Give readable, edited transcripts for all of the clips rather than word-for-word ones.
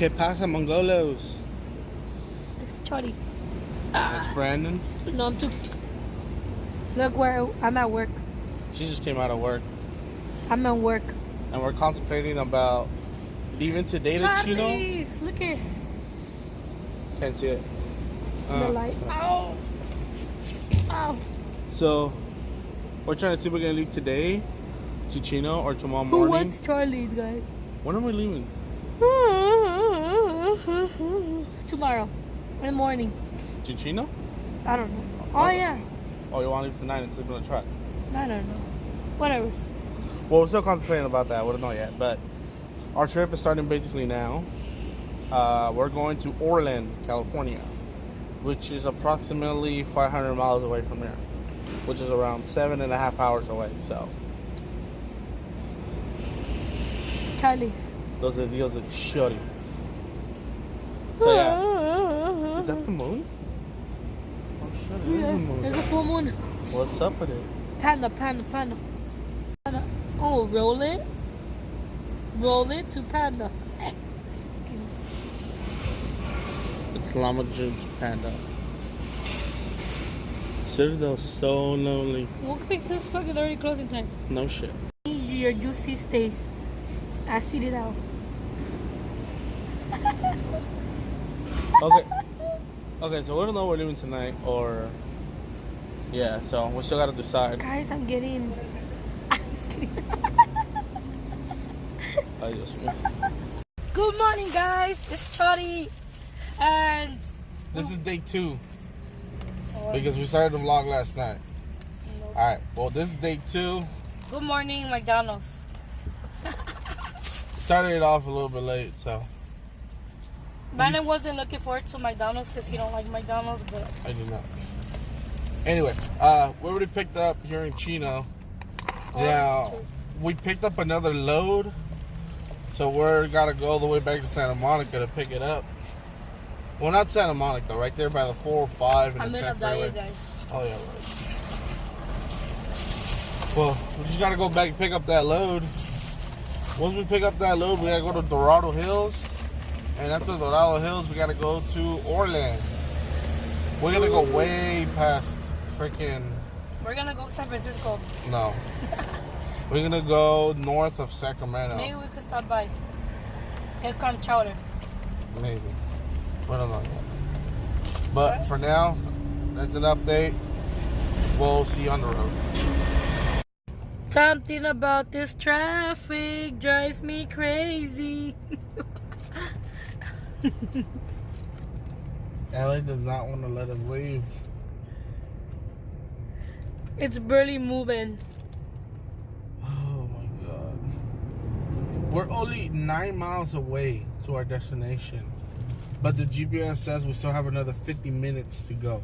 ¿Qué pasa, Mongolos? It's Chody. That's Brandon. No, I'm too. Look where I'm at work. She just came out of work. I'm at work. And we're contemplating about leaving today to Chino. Charlie's, look at Can't see it. the light. Ow! Ow! So, we're trying to see if we're going to leave today to Chino or tomorrow Who morning. wants Charlie's, guys? When are we leaving? Tomorrow. In the morning. To Chino? I don't know. Oh, yeah. Oh, you want to leave tonight and sleep on the truck? I don't know. Whatever. Well, we're still contemplating about that. We don't know yet. But our trip is starting basically now. We're going to Orland, California, which is approximately 500 miles away from here, which is around 7.5 hours away. So, Charlie's. those are deals that shorty. So, yeah. Is that the moon? Oh, shit, it is the moon. There's a full moon. What's up with it? Panda. Oh, roll it. Roll it to panda. The Llama Juice Panda. Citadel's so lonely. We'll fix this fucking already closing time. No shit. Your juicy stays. I see it out. Okay, so we don't know we're leaving tonight or... Yeah, so we still gotta decide. Guys, I'm just kidding. Adios, man. Good morning, guys. It's Chody. And... This is day 2. Because we started the vlog last night. Alright, well this is day 2. Good morning, McDonald's. Started it off a little bit late, so... Brandon wasn't looking forward to McDonald's because he don't like McDonald's, but... I do not. Anyway, we already picked up here in Chino. Yeah, we picked up another load. So we're gotta go all the way back to Santa Monica to pick it up. Well, not Santa Monica, right there by the 405 and I'm the in a 10 diet, freeway. guys. Oh, yeah, right. Well, we just gotta go back and pick up that load. Once we pick up that load, we gotta go to Dorado Hills. And after Dorado Hills, we gotta go to Orland. We're gonna go way past freaking... We're gonna go to San Francisco. No. We're gonna go north of Sacramento. Maybe we could stop by. Get clam chowder. Maybe. We don't know yet. But for now, that's an update. We'll see you on the road. Something about this traffic drives me crazy. LA does not want to let us leave. It's barely moving. Oh my god. We're only 9 miles away to our destination. But the GPS says we still have another 50 minutes to go.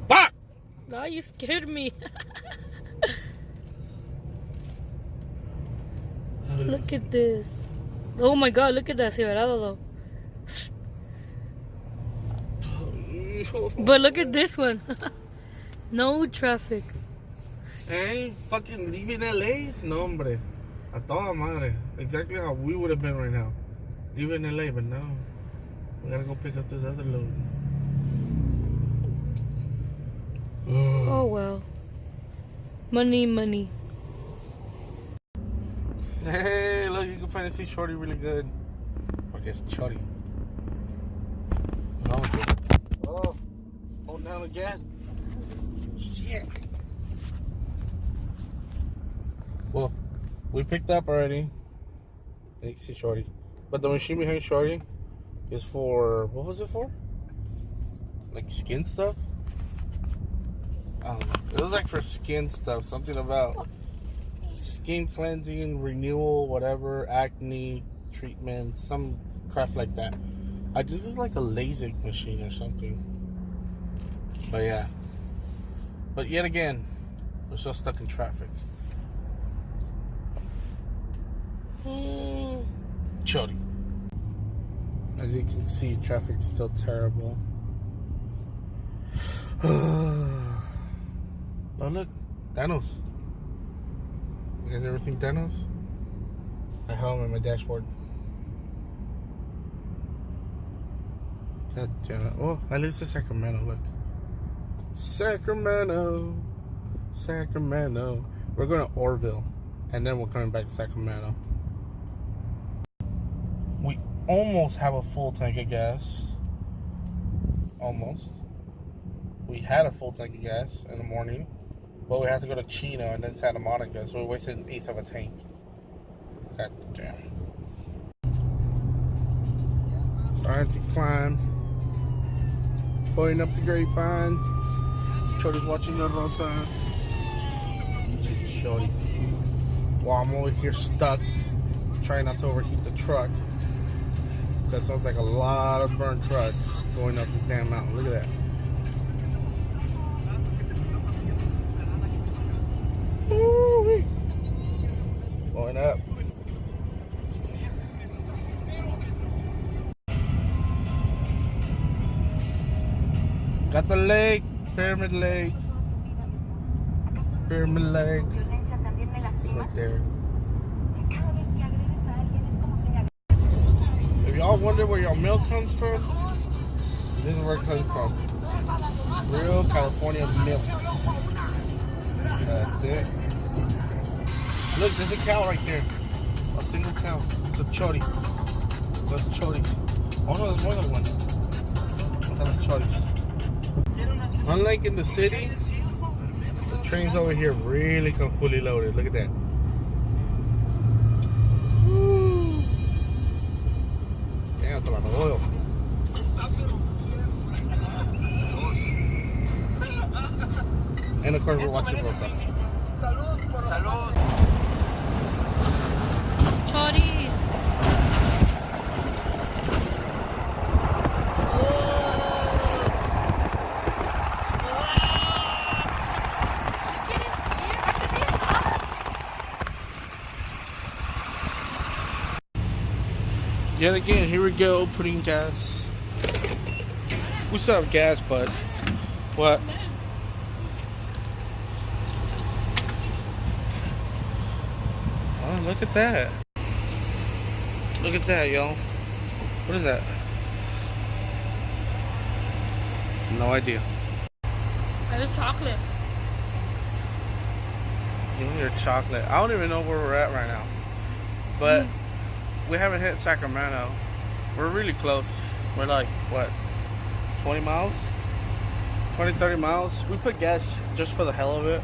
Fuck! No, you scared me. Look at this. Oh my god, look at that Silverado though. But look at this one. No traffic. Hey, fucking leaving LA? No, hombre. A toda madre. Exactly how we would have been right now. Leaving LA, but no. We gotta go pick up this other load. Oh well. Money. Hey, look, you can finally see Shorty really good. I guess Chody. Oh, hold down again. Shit. Well, we picked up already. You can see Shorty. But the machine behind Shorty is for, what was it for? Like skin stuff? I don't know. It was like for skin stuff. Something about skin cleansing, renewal, whatever, acne treatment, some crap like that. I think this is like a LASIK machine or something. But yeah. But yet again, we're still stuck in traffic. Chody. As you can see, traffic's still terrible. Oh look, Thanos. You guys ever seen Thanos? I have him on my dashboard. God damn it. Oh, at least it's Sacramento, look. Sacramento. Sacramento. We're going to Orville. And then we're coming back to Sacramento. We almost have a full tank of gas. Almost. We had a full tank of gas in the morning. But we had to go to Chino and then Santa Monica. So we wasted an eighth of a tank. God damn. Trying to climb. Going up the grapevine. Shorty's watching the Rosa. Shorty. While I'm over here stuck, trying not to overheat the truck. That sounds like a lot of burnt trucks going up this damn mountain. Look at that. Woo-wee. Going up. Got the lake, Pyramid Lake. Pyramid Lake. Right there. If y'all wonder where your milk comes from, this is where it comes from. Real California milk. That's it. Look, there's a cow right there. A single cow. It's a chori. That's a chori. Oh no, there's more than one. That's choris. Unlike in the city, the trains over here really come fully loaded. Look at that. Woo. Yeah, that's a lot of oil. And of course, we're watching Rosa. Choris. Yet again, here we go, putting gas. We still have gas, but what? Oh, look at that. Look at that, y'all. What is that? No idea. It's chocolate. Give me your chocolate. I don't even know where we're at right now. But we haven't hit Sacramento. We're really close. We're like, what, 20 miles? 20, 30 miles. We put gas just for the hell of it.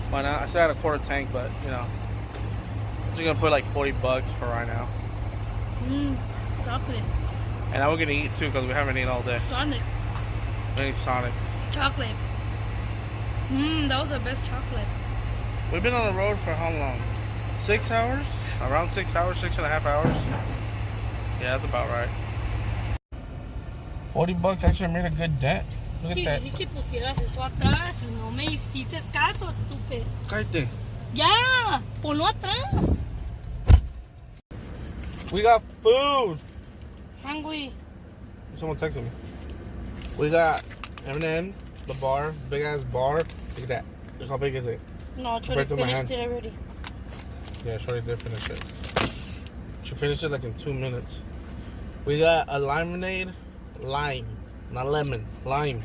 Why not? I still had a quarter tank, but, you know. I'm just gonna put like $40 for right now. Chocolate. And now we're gonna eat too, because we haven't eaten all day. Sonic. We need Sonic. Chocolate. That was the best chocolate. We've been on the road for how long? 6 hours? Around 6 hours, 6.5 hours. Yeah, that's about right. $40 actually made a good dent. Look at that. Dije que pusieras eso atrás y no me hiciste caso, estúpido. Cállate. Ya, ponlo atrás. We got food. Hungry. Someone texted me. We got M&M, the bar, big ass bar. Look at that. Look how big is it? No, I tried to finish it already. Yeah, Shorty did finish it. She finished it like in 2 minutes. We got a lemonade, lime, not lemon, lime.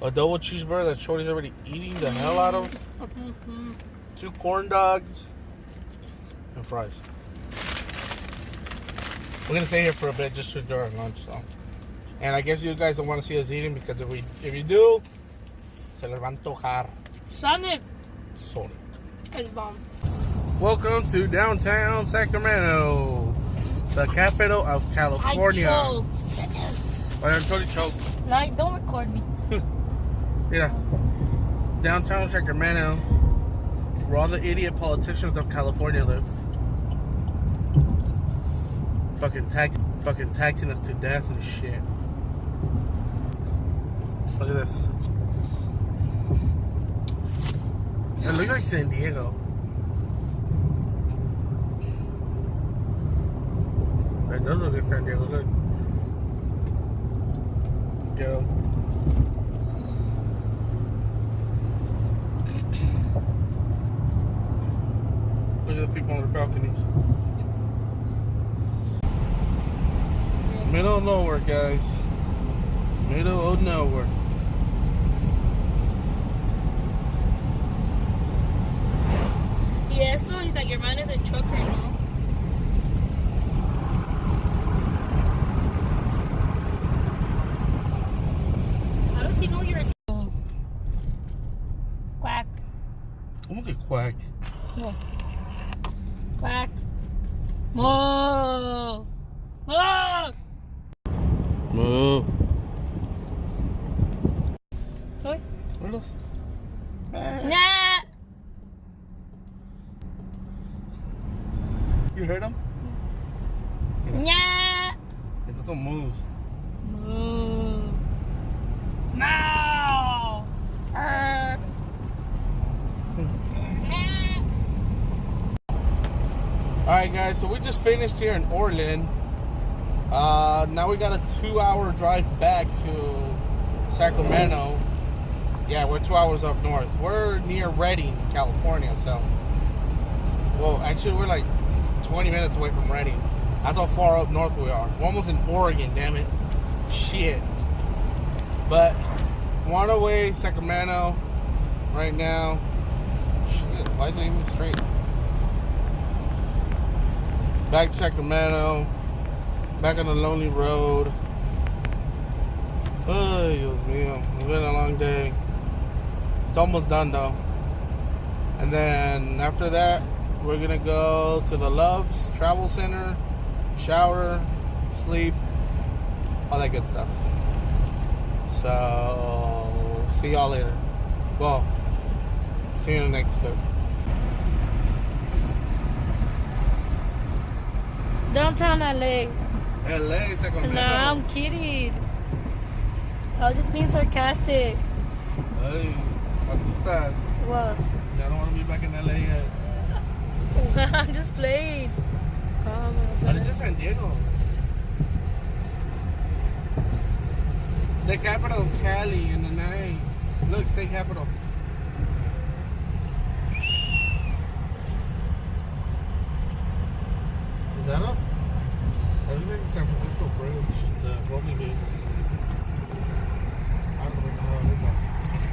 A double cheeseburger that Shorty's already eating the hell out of. 2 corn dogs and fries. We're gonna stay here for a bit just to enjoy our lunch, so. And I guess you guys don't want to see us eating because if you do, se les va a antojar. Sonic. Sonic. It's bomb. Welcome to downtown Sacramento, the capital of California. I choked. I totally choked. No, don't record me. Yeah. Downtown Sacramento, where all the idiot politicians of California live. Fucking taxing us to death and shit. Look at this. It looks like San Diego. It does look like San Diego. Look. Yo. Look at the people on the balconies. Middle of nowhere, guys. Middle of nowhere. Yeah, so he's like, your man is a trucker, no? How does he know you're a trucker? Quack. I'm gonna get quack. No. Quack. Moo! Moo! Moo. Toy? What else? Nah! You heard him? Nah! It doesn't move. Moo! Meow! Alright guys, so we just finished here in Orland. Now we got a 2-hour drive back to Sacramento. Yeah, we're 2 hours up north. We're near Redding, California, so. Well, actually we're like 20 minutes away from Redding. That's how far up north we are. We're almost in Oregon, damn it. Shit. But we're on our way, Sacramento, right now. Shit, why is it even straight? Back to Sacramento, back on the lonely road. Oh, Dios mío. It's been a long day. It's almost done though. And then after that, we're gonna go to the Loves Travel Center, shower, sleep, all that good stuff. So, see y'all later. Well, see you in the next clip. Downtown LA. LA, Sacramento. Nah, I'm kidding. I was just being sarcastic. Hey, ¿cómo estás? What? I don't want to be back in LA yet. I'm just playing. But it's just San Diego. The capital of Cali in the night. Look, state capital. Is that up? That looks like the San Francisco Bridge, the Golden Gate. I don't know what the hell it is.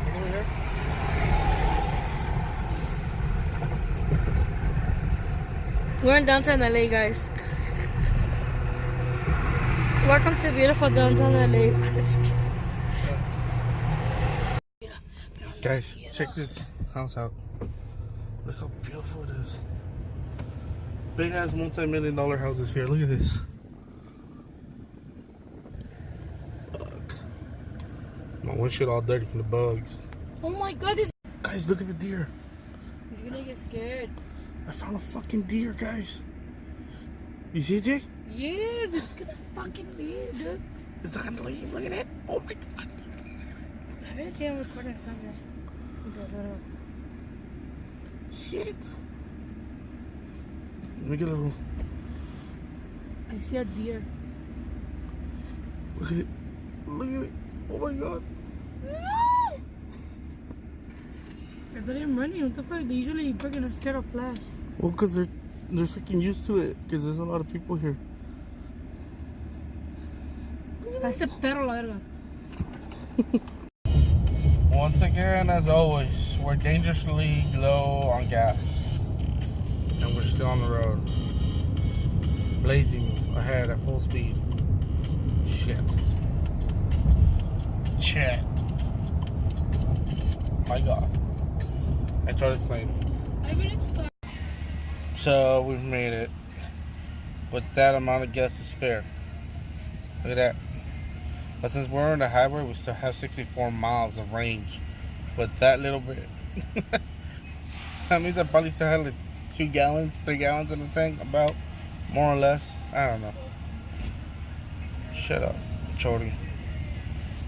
Look over here. We're in downtown LA, guys. Welcome to beautiful downtown LA. Guys, check this house out. Look how beautiful it is. Big ass multi-million-dollar houses here. Look at this. Fuck. My windshield all dirty from the bugs. Oh my god, this. Guys, look at the deer. He's gonna get scared. I found a fucking deer, guys. You see it, Jay? Yes, it's gonna fucking leave, dude. It's not gonna leave. Look at it. Oh my god. I bet I'm recording something. Shit. Let me get a little. I see a deer. Look at it. Look at it. Oh my god. I thought I'm running. What the fuck? They usually fucking are scared of flash. Well, because they're freaking used to it. Because there's a lot of people here. Parece perro la verga. Once again, as always, we're dangerously low on gas. And we're still on the road. Blazing ahead at full speed. Shit. Shit. My god. I tried to explain. So we've made it with that amount of gas to spare. Look at that. But since we're on the highway, we still have 64 miles of range. But that little bit. That means I probably still have like 2 gallons, 3 gallons in the tank, about, more or less. I don't know. Shut up, Chody.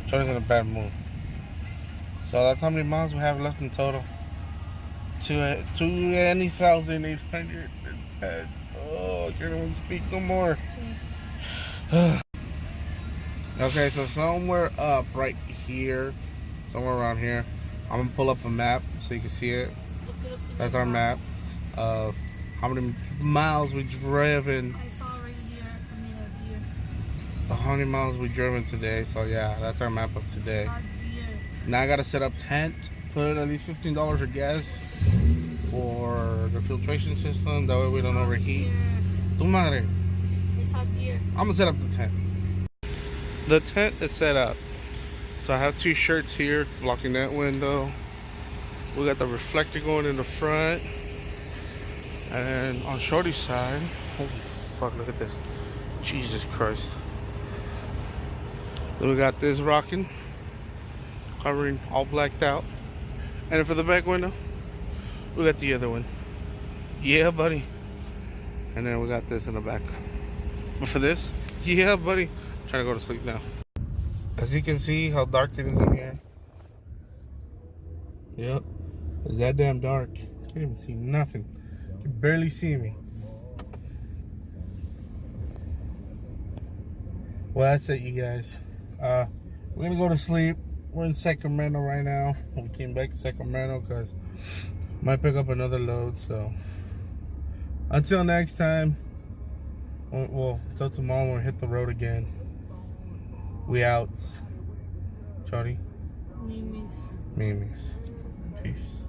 Chody's in a bad mood. So that's how many miles we have left in total. 20,810. Oh, I can't even speak no more. Okay, so somewhere up right here, somewhere around here, I'm gonna pull up a map so you can see it. That's our map of how many miles we've driven. I saw a reindeer. I mean a deer. 100 miles we driven today. So yeah, that's our map of today. Now I gotta set up tent, put at least $15 of gas for the filtration system. That way we don't overheat. Tu madre. I'm gonna set up the tent. The tent is set up. So I have two shirts here blocking that window. We got the reflector going in the front. And on Shorty's side, holy fuck, look at this. Jesus Christ. Then we got this rocking, covering all blacked out. And for the back window, we got the other one. Yeah, buddy. And then we got this in the back. But for this, yeah, buddy. I'm trying to go to sleep now. As you can see how dark it is in here. Yep. It's that damn dark. Can't even see nothing. You can barely see me. Well, that's it, you guys. We're gonna go to sleep. We're in Sacramento right now. We came back to Sacramento because might pick up another load. So until next time, well, until tomorrow when we hit the road again. We out. Chori. Mimis. Mimis. Peace.